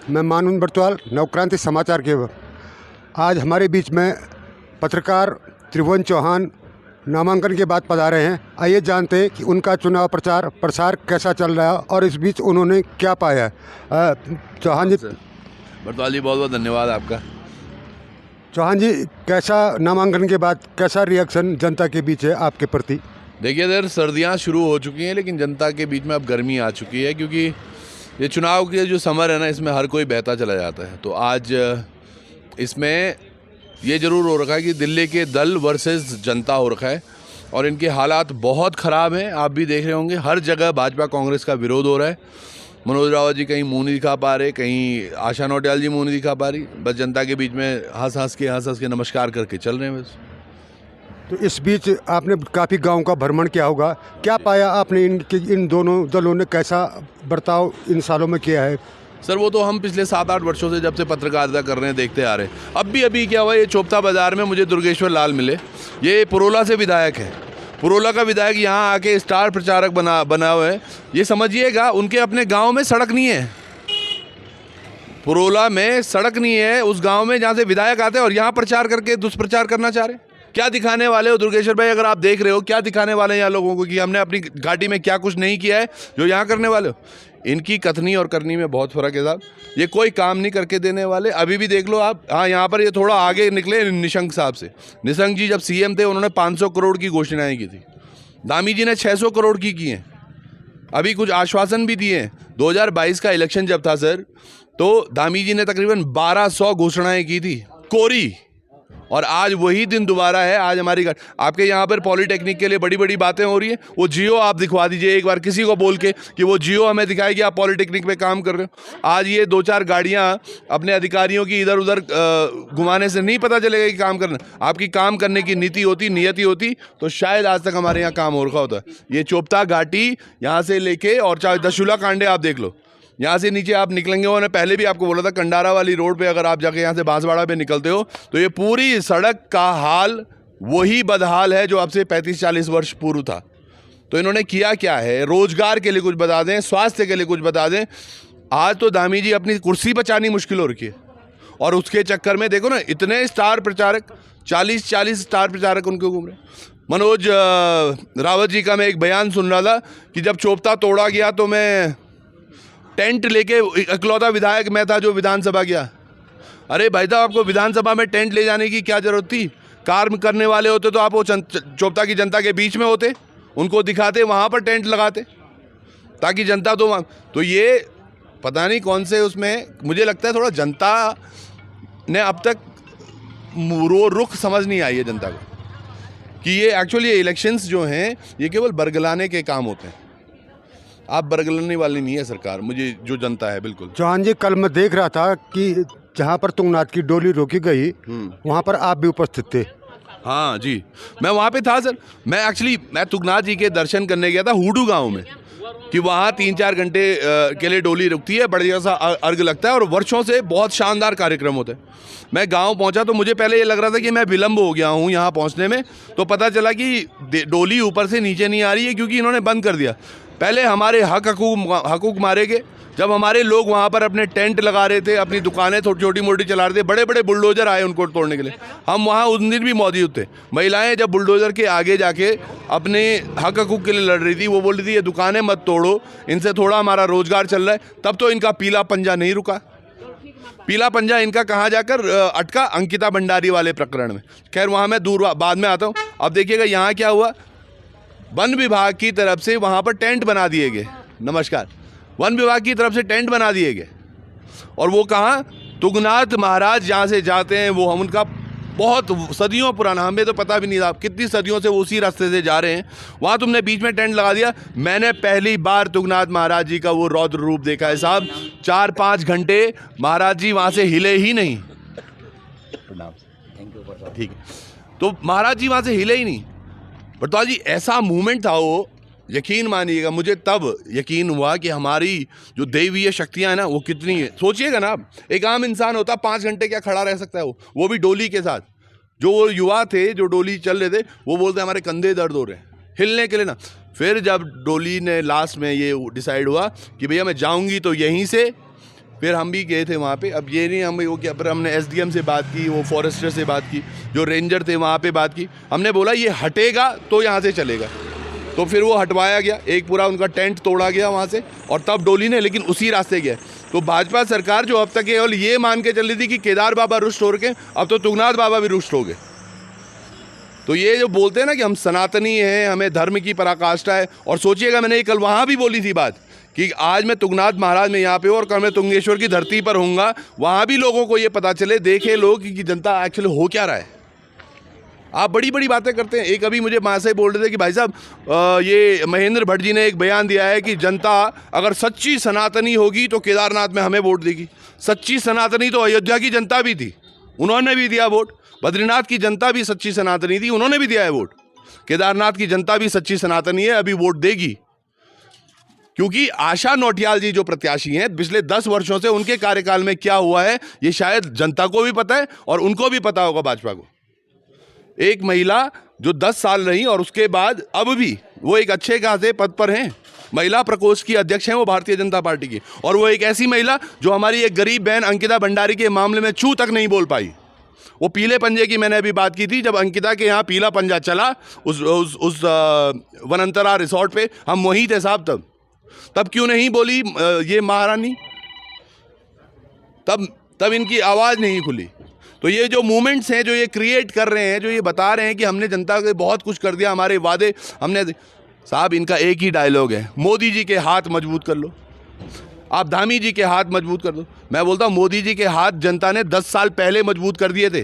मैं मानून बर्तवाल, नवक्रांति समाचार के। आज हमारे बीच में पत्रकार त्रिभुवन चौहान नामांकन के बाद पधारे हैं। आइए जानते हैं कि उनका चुनाव प्रसार कैसा चल रहा है और इस बीच उन्होंने क्या पाया है। चौहान जी। बर्तवाल जी, बहुत बहुत धन्यवाद आपका। चौहान जी, कैसा नामांकन के बाद कैसा रिएक्शन जनता के बीच है आपके प्रति? देखिए इधर सर्दियाँ शुरू हो चुकी हैं, लेकिन जनता के बीच में अब गर्मी आ चुकी है, क्योंकि ये चुनाव के जो समर है ना, इसमें हर कोई बहता चला जाता है। तो आज इसमें ये ज़रूर हो रखा है कि दिल्ली के दल वर्सेस जनता हो रखा है और इनके हालात बहुत ख़राब हैं। आप भी देख रहे होंगे, हर जगह भाजपा कांग्रेस का विरोध हो रहा है। मनोज रावत जी कहीं मुँह नहीं दिखा पा रहे, कहीं आशा नौटियाल जी मुँह नहीं दिखा पा रही, बस जनता के बीच में हंस हंस के नमस्कार करके चल रहे हैं बस। तो इस बीच आपने काफ़ी गांव का भ्रमण किया होगा, क्या पाया आपने इन दोनों दलों ने कैसा बर्ताव इन सालों में किया है? सर वो तो हम पिछले 7-8 वर्षों से जब से पत्रकारिता कर रहे हैं देखते आ रहे हैं। अभी क्या हुआ, ये चोपता बाज़ार में मुझे दुर्गेश्वर लाल मिले। ये पुरोला से विधायक है, पुरोला का विधायक यहाँ आके स्टार प्रचारक बना हुए हैं। ये समझिएगा, उनके अपने गाँव में सड़क नहीं है, पुरोला में सड़क नहीं है उस गाँव में जहाँ से विधायक आते हैं, और यहाँ प्रचार करके दुष्प्रचार करना चाह रहे हैं। क्या दिखाने वाले हो दुर्गेश्वर भाई? अगर आप देख रहे हो, क्या दिखाने वाले हैं यहाँ लोगों को कि हमने अपनी घाटी में क्या कुछ नहीं किया है जो यहाँ करने वाले हो? इनकी कथनी और करनी में बहुत फ़र्क है साहब। ये कोई काम नहीं करके देने वाले। अभी भी देख लो आप, हाँ यहाँ पर ये थोड़ा आगे निकले निशंक साहब से। निशंक जी जब सीएम थे उन्होंने 500 करोड़ की घोषणाएँ की थी, दामी जी ने 600 करोड़ की हैं। अभी कुछ आश्वासन भी दिए हैं। 2022 का इलेक्शन जब था सर, तो दामी जी ने तकरीबन 1200 घोषणाएँ की थी कोरी, और आज वही दिन दोबारा है। आज हमारी आपके यहाँ पर पॉलिटेक्निक के लिए बड़ी बड़ी बातें हो रही हैं। वो जियो आप दिखवा दीजिए एक बार, किसी को बोल के कि वो जियो हमें दिखाए कि आप पॉलिटेक्निक पे काम कर रहे हो। आज ये 2-4 गाड़ियाँ अपने अधिकारियों की इधर उधर घुमाने से नहीं पता चलेगा कि काम करना। आपकी काम करने की नीति होती, नियति होती, तो शायद आज तक हमारे यहाँ काम हो रखा होता। ये चोपता घाटी यहाँ से लेके और चाहे दशुला कांडे आप देख लो, यहाँ से नीचे आप निकलेंगे, मैंने पहले भी आपको बोला था, कंडारा वाली रोड पे अगर आप जाके यहाँ से बांसवाड़ा पे निकलते हो तो ये पूरी सड़क का हाल वही बदहाल है जो अब से 35-40 वर्ष पूर्व था। तो इन्होंने किया क्या है? रोजगार के लिए कुछ बता दें, स्वास्थ्य के लिए कुछ बता दें। आज तो दामी जी अपनी कुर्सी बचानी मुश्किल हो रखी है, और उसके चक्कर में देखो ना, इतने स्टार प्रचारक, 40 स्टार प्रचारक उनके घूम रहे। मनोज रावत जी का मैं एक बयान सुन रहा था कि जब चोपता तोड़ा गया तो मैं टेंट लेके, इकलौता विधायक मैं था जो विधानसभा गया। अरे भाई साहब, आपको विधानसभा में टेंट ले जाने की क्या जरूरत थी? कार्य करने वाले होते तो आप वो चोपता की जनता के बीच में होते, उनको दिखाते, वहाँ पर टेंट लगाते, ताकि जनता तो ये पता नहीं कौन से उसमें, मुझे लगता है थोड़ा जनता ने अब तक रुख समझ नहीं आई है जनता को कि ये एक्चुअली इलेक्शंस जो हैं ये केवल बरगलाने के काम होते हैं। आप बरगलाने वाली नहीं है सरकार, मुझे जो जनता है। बिल्कुल चौहान जी, कल मैं देख रहा था कि जहाँ पर तुंगनाथ की डोली रोकी गई वहाँ पर आप भी उपस्थित थे। हाँ जी, मैं वहाँ पे था सर। मैं तुंगनाथ जी के दर्शन करने गया था हुडू गांव में, कि वहाँ 3-4 घंटे के लिए डोली रुकती है, बढ़िया सा अर्घ लगता है और वर्षों से बहुत शानदार कार्यक्रम होते हैं। मैं गांव पहुंचा तो मुझे पहले ये लग रहा था कि मैं विलम्ब हो गया हूं यहाँ पहुंचने में, तो पता चला कि डोली ऊपर से नीचे नहीं आ रही है क्योंकि इन्होंने बंद कर दिया। पहले हमारे हकूक मारे गए, जब हमारे लोग वहाँ पर अपने टेंट लगा रहे थे, अपनी दुकानें छोटी मोटी चला रहे थे, बड़े बड़े बुलडोजर आए उनको तोड़ने के लिए। हम वहाँ उस दिन भी मौजूद थे। महिलाएं जब बुलडोजर के आगे जाके अपने हकूक के लिए लड़ रही थी, वो बोल रही थी ये दुकानें मत तोड़ो, इनसे थोड़ा हमारा रोजगार चल रहा है, तब तो इनका पीला पंजा नहीं रुका। पीला पंजा इनका कहाँ जाकर अटका? अंकिता भंडारी वाले प्रकरण में। खैर वहाँ मैं बाद में आता हूँ। अब देखिएगा यहाँ क्या हुआ, वन विभाग की तरफ से वहाँ पर टेंट बना दिए गए। नमस्कार, वन विभाग की तरफ से टेंट बना दिए गए, और वो कहाँ? तुंगनाथ महाराज जहाँ से जाते हैं, वो हम उनका बहुत सदियों पुराना, हमें तो पता भी नहीं था कितनी सदियों से वो उसी रास्ते से जा रहे हैं। वहाँ तुमने बीच में टेंट लगा दिया। मैंने पहली बार तुंगनाथ महाराज जी का वो रौद्र रूप देखा है साहब। 4-5 घंटे महाराज जी वहाँ से हिले ही नहीं। ठीक है, तो महाराज जी वहाँ से हिले ही नहीं। बर्तवाल जी, ऐसा मूवमेंट था वो, यकीन मानिएगा, मुझे तब यकीन हुआ कि हमारी जो दैवीय शक्तियाँ हैं ना वो कितनी है। सोचिएगा ना आप, एक आम इंसान होता 5 घंटे क्या खड़ा रह सकता है? वो भी डोली के साथ। जो वो युवा थे जो डोली चल रहे थे, वो बोलते हमारे कंधे दर्द हो रहे हैं हिलने के लिए ना। फिर जब डोली ने लास्ट में ये डिसाइड हुआ कि भैया मैं जाऊँगी तो यहीं से, फिर हम भी गए थे वहाँ पे। अब ये नहीं हम वो क्या, पर हमने एसडीएम से बात की, वो फॉरेस्टर से बात की, जो रेंजर थे वहाँ पे बात की। हमने बोला ये हटेगा तो यहाँ से चलेगा, तो फिर वो हटवाया गया, एक पूरा उनका टेंट तोड़ा गया वहाँ से, और तब डोली ने लेकिन उसी रास्ते गया। तो भाजपा सरकार जो अब तक केवल ये मान के चल रही थी कि केदार बाबा रुष्ट हो गए, अब तो तुंगनाथ बाबा भी रुष्ट हो गए। तो ये जो बोलते हैं ना कि हम सनातनी हैं, हमें धर्म की पराकाष्ठा है, और सोचिएगा मैंने कल वहाँ भी बोली थी बात कि आज मैं तुंगनाथ महाराज में यहाँ पे हूँ और कल मैं तुंगेश्वर की धरती पर होऊंगा, वहाँ भी लोगों को ये पता चले, देखे लोग कि जनता एक्चुअली हो क्या रहा है। आप बड़ी बड़ी बातें करते हैं। एक अभी मुझे माँ से बोल रहे थे कि भाई साहब ये महेंद्र भट्ट जी ने एक बयान दिया है कि जनता अगर सच्ची सनातनी होगी तो केदारनाथ में हमें वोट देगी। सच्ची सनातनी तो अयोध्या की जनता भी थी, उन्होंने भी दिया वोट। बद्रीनाथ की जनता भी सच्ची सनातनी थी, उन्होंने भी दिया है वोट। केदारनाथ की जनता भी सच्ची सनातनी है, अभी वोट देगी। क्योंकि आशा नौटियाल जी जो प्रत्याशी हैं, पिछले 10 वर्षों से उनके कार्यकाल में क्या हुआ है ये शायद जनता को भी पता है और उनको भी पता होगा भाजपा को। एक महिला जो 10 साल रही और उसके बाद अब भी वो एक अच्छे खासे पद पर हैं, महिला प्रकोष्ठ की अध्यक्ष हैं वो भारतीय जनता पार्टी की, और वो एक ऐसी महिला जो हमारी एक गरीब बहन अंकिता भंडारी के मामले में छू तक नहीं बोल पाई। वो पीले पंजे की मैंने अभी बात की थी, जब अंकिता के यहाँ पीला पंजा चला उस वनंतरा रिसोर्ट पे, हम वहीं थे साहब। तब क्यों नहीं बोली ये महारानी, तब इनकी आवाज़ नहीं खुली। तो ये जो मूवमेंट्स हैं जो ये क्रिएट कर रहे हैं, जो ये बता रहे हैं कि हमने जनता को बहुत कुछ कर दिया, हमारे वादे हमने, साहब इनका एक ही डायलॉग है, मोदी जी के हाथ मजबूत कर लो, आप धामी जी के हाथ मजबूत कर दो। मैं बोलता हूँ मोदी जी के हाथ जनता ने 10 साल पहले मजबूत कर दिए थे।